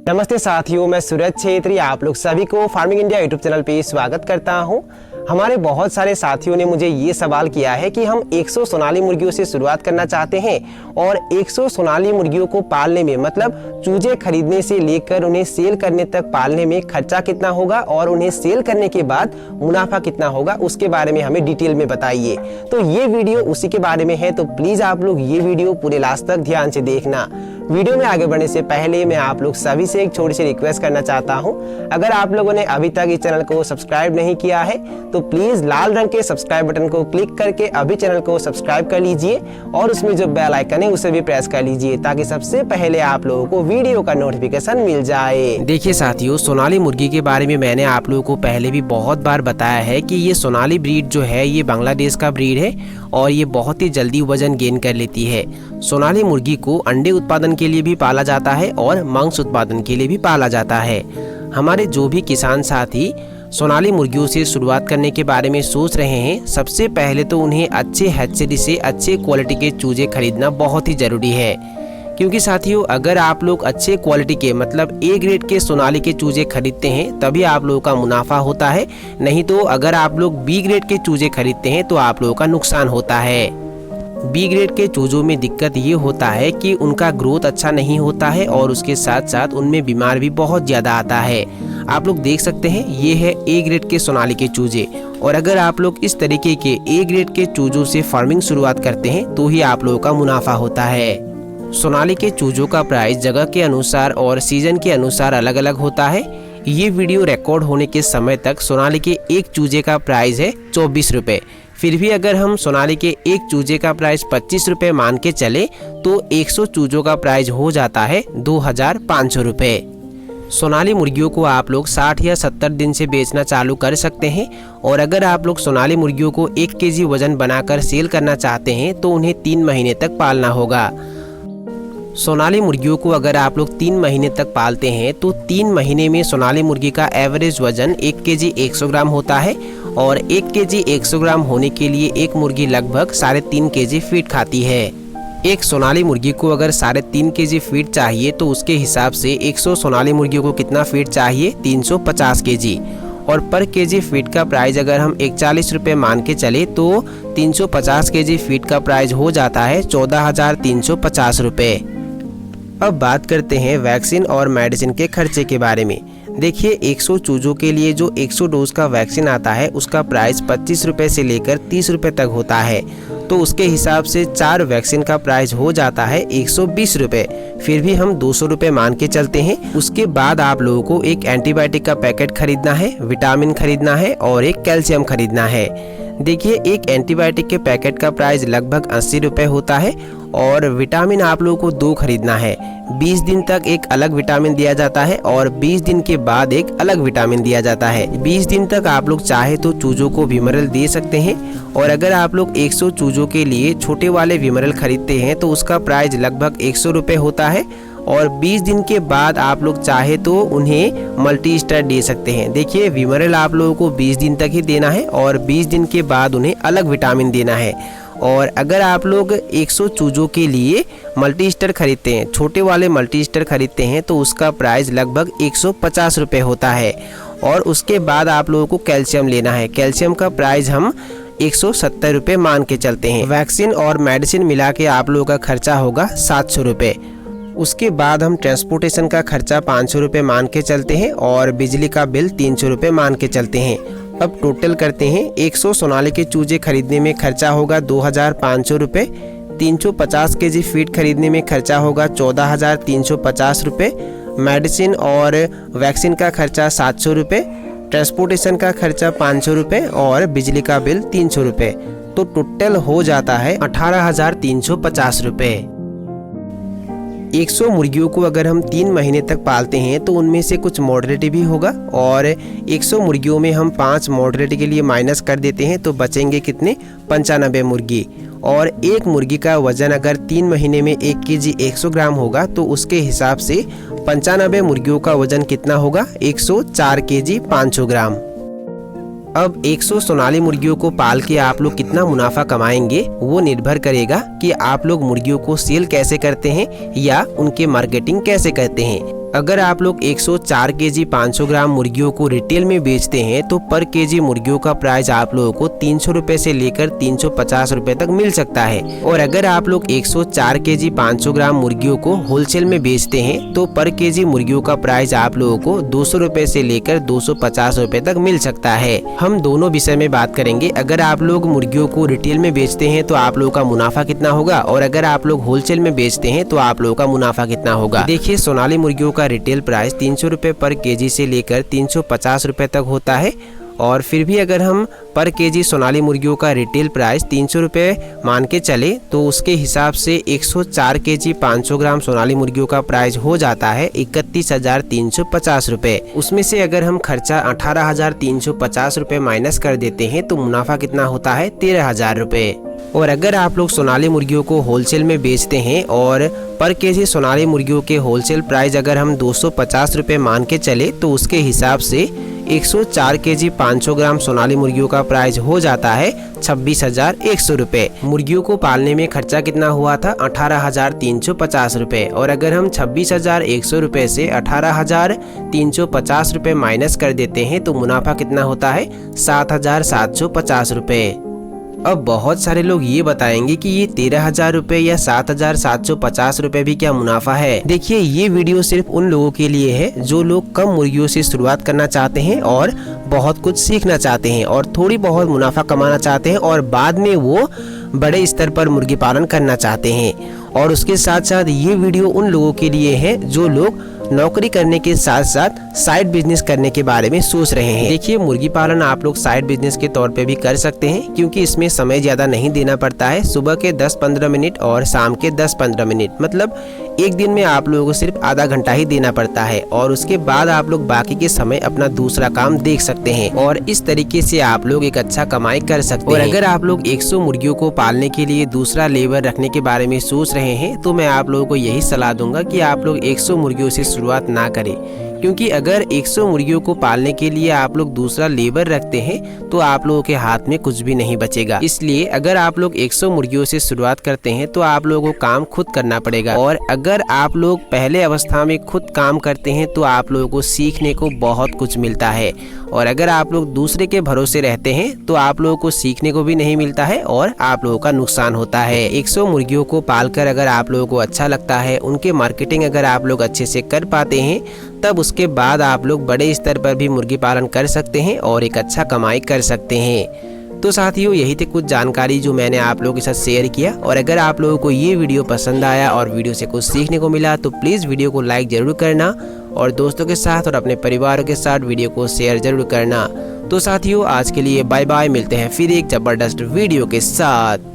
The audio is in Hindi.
नमस्ते साथियों, मैं सूरज छेत्री आप लोग सभी को फार्मिंग इंडिया यूट्यूब चैनल पे स्वागत करता हूं। हमारे बहुत सारे साथियों ने मुझे ये सवाल किया है कि हम 100 सोनाली मुर्गियों से शुरुआत करना चाहते हैं और 100 सोनाली मुर्गियों को पालने में मतलब चूजे खरीदने से लेकर उन्हें सेल करने तक पालने में खर्चा कितना होगा और उन्हें सेल करने के बाद मुनाफा कितना होगा, उसके बारे में हमें डिटेल में बताइए। तो ये वीडियो उसी के बारे में है, तो प्लीज आप लोग ये वीडियो पूरे लास्ट तक ध्यान से देखना। वीडियो में आगे बढ़ने से पहले मैं आप लोग सभी से एक छोटी सी रिक्वेस्ट करना चाहता हूं। अगर आप लोगों ने अभी तक इस चैनल को सब्सक्राइब नहीं किया है तो प्लीज लाल रंग के सब्सक्राइब बटन को क्लिक करके अभी चैनल को सब्सक्राइब कर लीजिए और उसमें जो बेल आइकन है उसे भी प्रेस कर लीजिए ताकि सबसे पहले आप लोगों को वीडियो का नोटिफिकेशन मिल जाए। देखिए साथियों, सोनाली मुर्गी के बारे में मैंने आप लोगों को पहले भी बहुत बार बताया है कि ये सोनाली ब्रीड जो है ये बांग्लादेश का ब्रीड है और ये बहुत ही जल्दी वजन गेन कर लेती है। सोनाली मुर्गी को अंडे उत्पादन के लिए भी पाला जाता है और मांस उत्पादन के लिए भी पाला जाता है। हमारे जो भी किसान साथी सोनाली मुर्गियों से शुरुआत करने के बारे में सोच रहे हैं, सबसे पहले तो उन्हें अच्छे हैचरी से अच्छे क्वालिटी के चूजे खरीदना बहुत ही ज़रूरी है। क्योंकि साथियों, अगर आप लोग अच्छे क्वालिटी के मतलब ए ग्रेड के सोनाली के चूजे खरीदते हैं तभी आप लोगों का मुनाफा होता है, नहीं तो अगर आप लोग बी ग्रेड के चूजे खरीदते हैं तो आप लोगों का नुकसान होता है। बी ग्रेड के चूजों में दिक्कत ये होता है कि उनका ग्रोथ अच्छा नहीं होता है और उसके साथ साथ उनमें बीमार भी बहुत ज़्यादा आता है। आप लोग देख सकते हैं ये है ए ग्रेड के सोनाली के चूजे, और अगर आप लोग इस तरीके के ए ग्रेड के चूजों से फार्मिंग शुरुआत करते हैं तो ही आप लोगों का मुनाफा होता है। सोनाली के चूजों का प्राइस जगह के अनुसार और सीजन के अनुसार अलग अलग होता है। ये वीडियो रिकॉर्ड होने के समय तक सोनाली के एक चूजे का प्राइस है 24 रुपये। फिर भी अगर हम सोनाली के एक चूजे का प्राइस 25 रुपये मान के चले तो 100 चूजों का प्राइस हो जाता है 2500 रुपये। सोनाली मुर्गियों को आप लोग 60 या 70 दिन से बेचना चालू कर सकते हैं और अगर आप लोग सोनाली मुर्गियों को 1 केजी वजन बनाकर सेल करना चाहते हैं तो उन्हें 3 महीने तक पालना होगा। सोनाली मुर्गियों को अगर आप लोग 3 महीने तक पालते हैं तो 3 महीने में सोनाली मुर्गी का एवरेज वजन 1 केजी 100 ग्राम होता है और 1 केजी 100 ग्राम होने के लिए एक मुर्गी लगभग 3.5 केजी फीड खाती है। एक सोनाली मुर्गी को अगर 3.5 केजी फीड चाहिए तो उसके हिसाब से 100 सोनाली मुर्गियों को कितना फीड चाहिए, 350 केजी। और पर केजी फीड का प्राइस अगर हम 41 रुपये मान के चले तो 350 केजी फीड का प्राइस हो जाता है 14,350 रुपये। अब बात करते हैं वैक्सीन और मेडिसिन के खर्चे के बारे में। देखिए, 100 चूजों के लिए जो 100 डोज का वैक्सीन आता है उसका प्राइस 25 रुपये से लेकर 30 रुपये तक होता है, तो उसके हिसाब से 4 वैक्सीन का प्राइस हो जाता है 120 रुपये। फिर भी हम 200 रुपये मान के चलते हैं। उसके बाद आप लोगों को एक एंटीबायोटिक का पैकेट खरीदना है, विटामिन खरीदना है और एक कैल्शियम खरीदना है। देखिए, एक एंटीबायोटिक के पैकेट का प्राइस लगभग 80 रुपये होता है और विटामिन आप लोगों को 2 खरीदना है। 20 दिन तक एक अलग विटामिन दिया जाता है और 20 दिन के बाद एक अलग विटामिन दिया जाता है। 20 दिन तक आप लोग चाहे तो चूजों को विमरल दे सकते हैं और अगर आप लोग 100 चूजों के लिए छोटे वाले विमरल खरीदते हैं तो उसका प्राइस लगभग 100 रुपये होता है और 20 दिन के बाद आप लोग चाहे तो उन्हें मल्टी स्टार दे सकते हैं। देखिए, विमरल आप लोगों को 20 दिन तक ही देना है और 20 दिन के बाद उन्हें अलग विटामिन देना है। और अगर आप लोग 100 चूजों के लिए मल्टी स्टार खरीदते हैं, छोटे वाले मल्टी स्टार खरीदते हैं तो उसका प्राइस लगभग 150 रुपये होता है और उसके बाद आप लोगों को कैल्शियम लेना है। कैल्शियम का प्राइस हम 170 रुपये मान के चलते हैं। वैक्सीन और मेडिसिन मिला के आप लोगों का खर्चा होगा 700 रुपये। उसके बाद हम ट्रांसपोर्टेशन का खर्चा 500 रुपये मान के चलते हैं और बिजली का बिल 300 रुपये मान के चलते हैं। अब टोटल करते हैं। 100 सोनाली के चूजे खरीदने में खर्चा होगा 2500 रुपये। 350 केजी फीड खरीदने में खर्चा होगा 14,350 रुपये। मेडिसिन और वैक्सीन का खर्चा 700 रुपये। ट्रांसपोर्टेशन का खर्चा 500 रुपये और बिजली का बिल 300 रुपये। तो टोटल हो जाता है 18,350 रुपये। 100 मुर्गियों को अगर हम 3 महीने तक पालते हैं तो उनमें से कुछ मॉडरेटी भी होगा और 100 मुर्गियों में हम 5 मॉडरेटी के लिए माइनस कर देते हैं तो बचेंगे कितने, 95 मुर्गी। और एक मुर्गी का वजन अगर 3 महीने में 1 केजी 100 ग्राम होगा तो उसके हिसाब से 95 मुर्गियों का वजन कितना होगा, 104 केजी 500 ग्राम। अब 100 सोनाली मुर्गियों को पाल के आप लोग कितना मुनाफा कमाएंगे वो निर्भर करेगा कि आप लोग मुर्गियों को सेल कैसे करते हैं या उनके मार्केटिंग कैसे करते हैं। अगर आप लोग 104 केजी 500 ग्राम मुर्गियों को रिटेल में बेचते हैं तो पर केजी मुर्गियों का प्राइस आप लोगों को 300 रुपए से लेकर 350 रुपए तक मिल सकता है। और अगर आप लोग 104 केजी 500 ग्राम मुर्गियों को होलसेल में बेचते हैं तो पर केजी मुर्गियों का प्राइस आप लोगों को 200 रुपए से लेकर 250 रुपए तक मिल सकता है। हम दोनों विषय में बात करेंगे। अगर आप लोग मुर्गियों को रिटेल में बेचते हैं तो आप लोगों का मुनाफा कितना होगा, और अगर आप लोग होलसेल में बेचते हैं तो आप लोगों का मुनाफा कितना होगा। देखिए, सोनाली मुर्गियों का रिटेल प्राइस 300 रुपए पर केजी से लेकर 350 रुपए तक होता है। और फिर भी अगर हम पर केजी सोनाली मुर्गियों का रिटेल प्राइस 300 रुपए मान के चले तो उसके हिसाब से 104 केजी 500 ग्राम सोनाली मुर्गियों का प्राइस हो जाता है 31,350 रुपए। उसमें से अगर हम खर्चा 18,350 रुपए माइनस कर देते हैं तो मुनाफा कितना होता है 13,000 रुपए। और अगर आप लोग सोनाली मुर्गियों को होलसेल में बेचते हैं और पर केजी सोनाली मुर्गियों के होलसेल प्राइस अगर हम 250 रुपए मान के चले तो उसके हिसाब से 104 केजी 500 ग्राम सोनाली मुर्गियों का प्राइस हो जाता है 26,100 रुपए। मुर्गियों को पालने में खर्चा कितना हुआ था 18,350 रुपए। और अगर हम 26,100 रुपए से 18,350 रुपए माइनस कर देते हैं तो मुनाफा कितना होता है 7,750 रुपए। अब बहुत सारे लोग ये बताएंगे कि ये 13,000 रुपए या 7,750 रुपए भी क्या मुनाफा है। देखिए, ये वीडियो सिर्फ उन लोगों के लिए है जो लोग कम मुर्गियों से शुरुआत करना चाहते हैं और बहुत कुछ सीखना चाहते हैं और थोड़ी बहुत मुनाफा कमाना चाहते हैं और बाद में वो बड़े स्तर पर मुर्गी पालन करना चाहते हैं। और उसके साथ साथ ये वीडियो उन लोगों के लिए है जो लोग नौकरी करने के साथ साथ साइड बिजनेस करने के बारे में सोच रहे हैं। देखिए, मुर्गी पालन आप लोग साइड बिजनेस के तौर पे भी कर सकते हैं क्योंकि इसमें समय ज्यादा नहीं देना पड़ता है। सुबह के 10-15 मिनट और शाम के 10-15 मिनट, मतलब एक दिन में आप लोगों को सिर्फ आधा घंटा ही देना पड़ता है और उसके बाद आप लोग बाकी के समय अपना दूसरा काम देख सकते हैं और इस तरीके से आप लोग एक अच्छा कमाई कर सकते हैं। और अगर आप लोग 100 मुर्गियों को पालने के लिए दूसरा लेबर रखने के बारे में सोच रहे हैं तो मैं आप लोगों को यही सलाह दूंगा कि आप लोग 100 मुर्गियों से शुरुआत ना करें, क्योंकि अगर 100 मुर्गियों को पालने के लिए आप लोग दूसरा लेबर रखते हैं तो आप लोगों के हाथ में कुछ भी नहीं बचेगा। इसलिए अगर आप लोग 100 मुर्गियों से शुरुआत करते हैं तो आप लोगों को काम खुद करना पड़ेगा। और अगर आप लोग पहले अवस्था में खुद काम करते हैं तो आप लोगों को सीखने को बहुत कुछ मिलता है। और अगर आप लोग दूसरे के भरोसे रहते हैं तो आप लोगों को सीखने को भी नहीं मिलता है और आप लोगों का नुकसान होता है। 100 मुर्गियों को पालकर अगर आप लोगों को अच्छा लगता है, उनके मार्केटिंग अगर आप लोग अच्छे से कर पाते हैं, तब उसके बाद आप लोग बड़े स्तर पर भी मुर्गी पालन कर सकते हैं और एक अच्छा कमाई कर सकते हैं। तो साथियों, यही थी कुछ जानकारी जो मैंने आप लोगों के साथ शेयर किया। और अगर आप लोगों को ये वीडियो पसंद आया और वीडियो से कुछ सीखने को मिला तो प्लीज़ वीडियो को लाइक ज़रूर करना और दोस्तों के साथ और अपने परिवार के साथ वीडियो को शेयर ज़रूर करना। तो साथियों, आज के लिए बाय बाय। मिलते हैं फिर एक ज़बरदस्त वीडियो के साथ।